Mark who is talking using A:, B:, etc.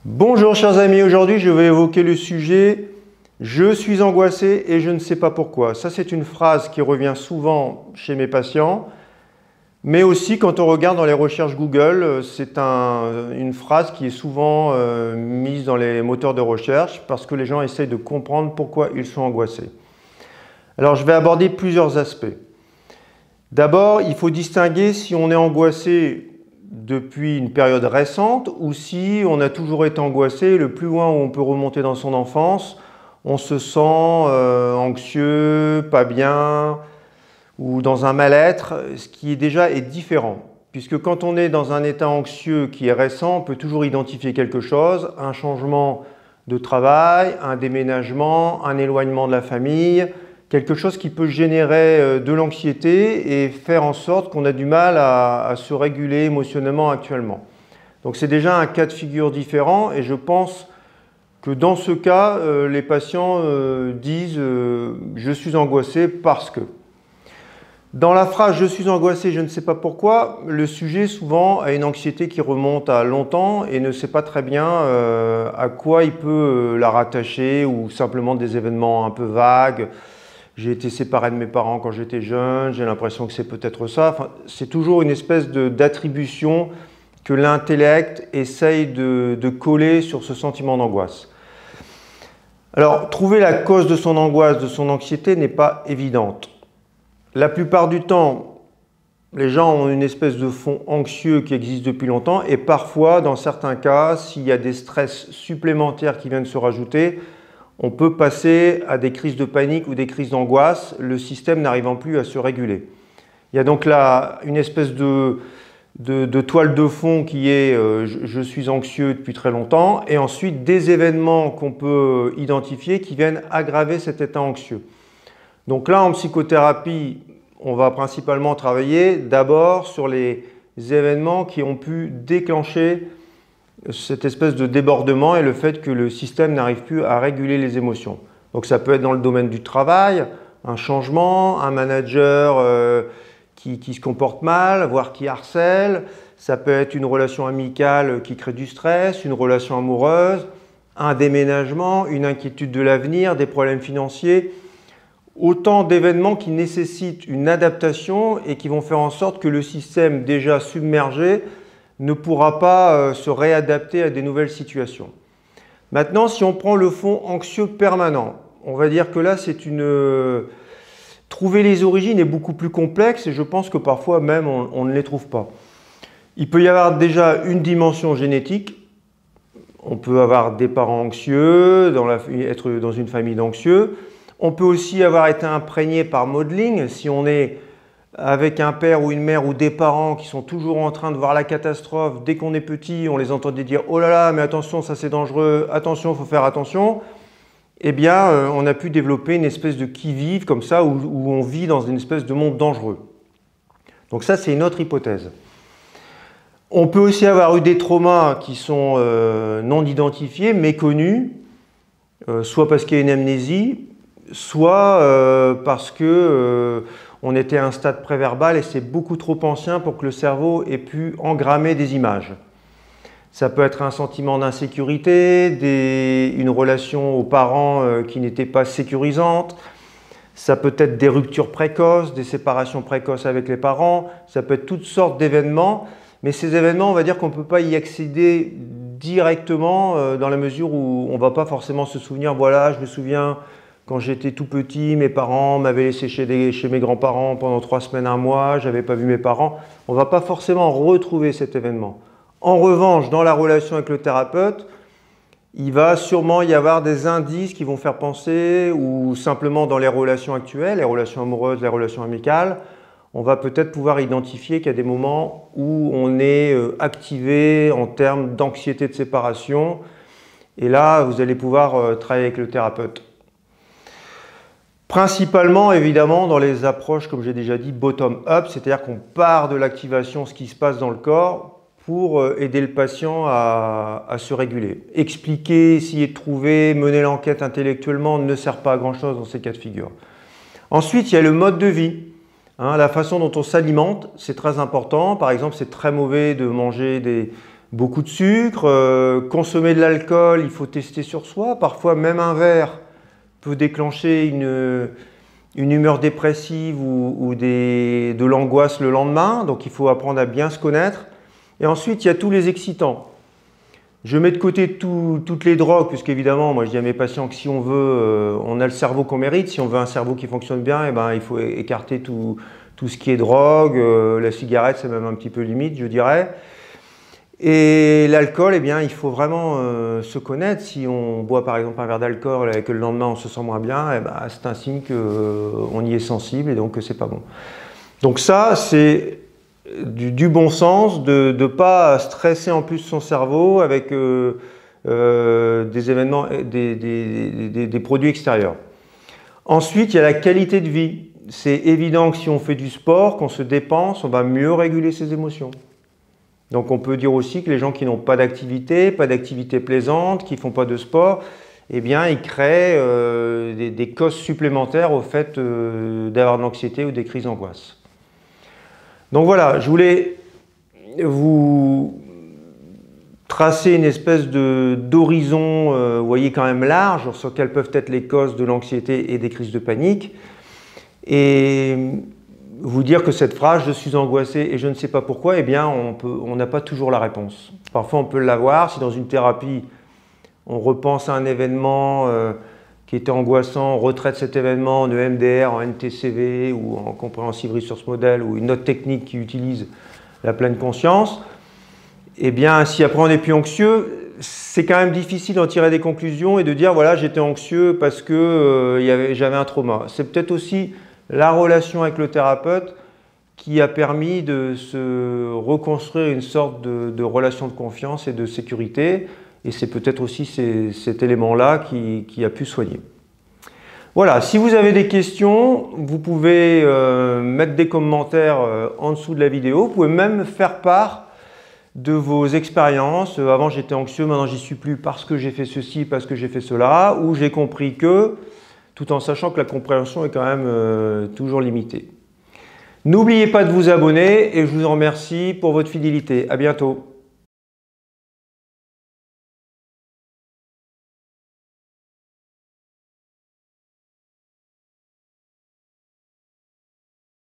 A: Bonjour chers amis, aujourd'hui je vais évoquer le sujet « Je suis angoissé et je ne sais pas pourquoi ». Ça c'est une phrase qui revient souvent chez mes patients, mais aussi quand on regarde dans les recherches Google, c'est une phrase qui est souvent mise dans les moteurs de recherche parce que les gens essayent de comprendre pourquoi ils sont angoissés. Alors je vais aborder plusieurs aspects. D'abord, il faut distinguer si on est angoissé depuis une période récente ou si on a toujours été angoissé. Le plus loin où on peut remonter dans son enfance, on se sent anxieux, pas bien ou dans un mal-être, ce qui déjà est différent. Puisque quand on est dans un état anxieux qui est récent, on peut toujours identifier quelque chose, un changement de travail, un déménagement, un éloignement de la famille, quelque chose qui peut générer de l'anxiété et faire en sorte qu'on a du mal à se réguler émotionnellement actuellement. Donc c'est déjà un cas de figure différent et je pense que dans ce cas, les patients disent « je suis angoissé parce que ». Dans la phrase « je suis angoissé, je ne sais pas pourquoi », le sujet souvent a une anxiété qui remonte à longtemps et ne sait pas très bien à quoi il peut la rattacher ou simplement des événements un peu vagues. J'ai été séparé de mes parents quand j'étais jeune, j'ai l'impression que c'est peut-être ça. Enfin, c'est toujours une espèce d'attribution que l'intellect essaye de coller sur ce sentiment d'angoisse. Alors, trouver la cause de son angoisse, de son anxiété n'est pas évidente. La plupart du temps, les gens ont une espèce de fond anxieux qui existe depuis longtemps et parfois, dans certains cas, s'il y a des stress supplémentaires qui viennent se rajouter, on peut passer à des crises de panique ou des crises d'angoisse, le système n'arrivant plus à se réguler. Il y a donc là une espèce de toile de fond qui est je suis anxieux depuis très longtemps et ensuite des événements qu'on peut identifier qui viennent aggraver cet état anxieux. Donc là en psychothérapie, on va principalement travailler d'abord sur les événements qui ont pu déclencher cette espèce de débordement et le fait que le système n'arrive plus à réguler les émotions. Donc ça peut être dans le domaine du travail, un changement, un manager qui se comporte mal, voire qui harcèle. Ça peut être une relation amicale qui crée du stress, une relation amoureuse, un déménagement, une inquiétude de l'avenir, des problèmes financiers. Autant d'événements qui nécessitent une adaptation et qui vont faire en sorte que le système déjà submergé ne pourra pas se réadapter à des nouvelles situations. Maintenant, si on prend le fond anxieux permanent, on va dire que là, trouver les origines est beaucoup plus complexe et je pense que parfois même on ne les trouve pas. Il peut y avoir déjà une dimension génétique. On peut avoir des parents anxieux, être dans une famille d'anxieux. On peut aussi avoir été imprégné par modeling, si on est avec un père ou une mère ou des parents qui sont toujours en train de voir la catastrophe. Dès qu'on est petit, on les entendait dire « Oh là là, mais attention, ça c'est dangereux, attention, il faut faire attention ». Eh bien, on a pu développer une espèce de qui-vive comme ça, où on vit dans une espèce de monde dangereux. Donc ça, c'est une autre hypothèse. On peut aussi avoir eu des traumas qui sont non identifiés, méconnus, soit parce qu'il y a une amnésie, soit parce que on était à un stade préverbal et c'est beaucoup trop ancien pour que le cerveau ait pu engrammer des images. Ça peut être un sentiment d'insécurité, une relation aux parents qui n'était pas sécurisante. Ça peut être des ruptures précoces, des séparations précoces avec les parents. Ça peut être toutes sortes d'événements. Mais ces événements, on va dire qu'on ne peut pas y accéder directement dans la mesure où on ne va pas forcément se souvenir. Voilà, je me souviens quand j'étais tout petit, mes parents m'avaient laissé chez mes grands-parents pendant 3 semaines, 1 mois. Je n'avais pas vu mes parents. On ne va pas forcément retrouver cet événement. En revanche, dans la relation avec le thérapeute, il va sûrement y avoir des indices qui vont faire penser, ou simplement dans les relations actuelles, les relations amoureuses, les relations amicales, on va peut-être pouvoir identifier qu'il y a des moments où on est activé en termes d'anxiété de séparation. Et là, vous allez pouvoir travailler avec le thérapeute. Principalement, évidemment, dans les approches, comme j'ai déjà dit, bottom-up, c'est-à-dire qu'on part de l'activation, ce qui se passe dans le corps, pour aider le patient à se réguler. Expliquer, essayer de trouver, mener l'enquête intellectuellement ne sert pas à grand-chose dans ces cas de figure. Ensuite, il y a le mode de vie. La façon dont on s'alimente, c'est très important. Par exemple, c'est très mauvais de manger beaucoup de sucre. Consommer de l'alcool, il faut tester sur soi. Parfois, même un verre peut déclencher une humeur dépressive ou de l'angoisse le lendemain. Donc, il faut apprendre à bien se connaître. Et ensuite, il y a tous les excitants. Je mets de côté toutes les drogues, puisqu'évidemment, moi je dis à mes patients que si on veut, on a le cerveau qu'on mérite. Si on veut un cerveau qui fonctionne bien, eh ben, il faut écarter tout ce qui est drogue. La cigarette, c'est même un petit peu limite, je dirais. Et l'alcool, eh bien, il faut vraiment se connaître. Si on boit par exemple un verre d'alcool et que le lendemain on se sent moins bien, eh ben, c'est un signe qu'on y est sensible et donc que c'est pas bon. Donc ça, c'est du bon sens de ne pas stresser en plus son cerveau avec des événements, des produits extérieurs. Ensuite, il y a la qualité de vie. C'est évident que si on fait du sport, qu'on se dépense, on va mieux réguler ses émotions. Donc on peut dire aussi que les gens qui n'ont pas d'activité plaisante, qui ne font pas de sport, eh bien ils créent des causes supplémentaires au fait d'avoir de l'anxiété ou des crises d'angoisse. Donc voilà, je voulais vous tracer une espèce d'horizon, vous voyez, quand même large, sur quelles peuvent être les causes de l'anxiété et des crises de panique. Et vous dire que cette phrase « je suis angoissé et je ne sais pas pourquoi », eh bien on n'a pas toujours la réponse. Parfois on peut l'avoir, si dans une thérapie on repense à un événement qui était angoissant, on retraite cet événement en EMDR, en NTCV ou en Comprehensive Resource Model ou une autre technique qui utilise la pleine conscience, eh bien si après on n'est plus anxieux, c'est quand même difficile d'en tirer des conclusions et de dire voilà j'étais anxieux parce que j'avais un trauma. C'est peut-être aussi la relation avec le thérapeute qui a permis de se reconstruire une sorte de relation de confiance et de sécurité. Et c'est peut-être aussi cet élément-là qui a pu soigner. Voilà, si vous avez des questions, vous pouvez mettre des commentaires en dessous de la vidéo. Vous pouvez même faire part de vos expériences. Avant j'étais anxieux, maintenant j'y suis plus parce que j'ai fait ceci, parce que j'ai fait cela, ou j'ai compris que, tout en sachant que la compréhension est quand même toujours limitée. N'oubliez pas de vous abonner et je vous en remercie pour votre fidélité. À bientôt.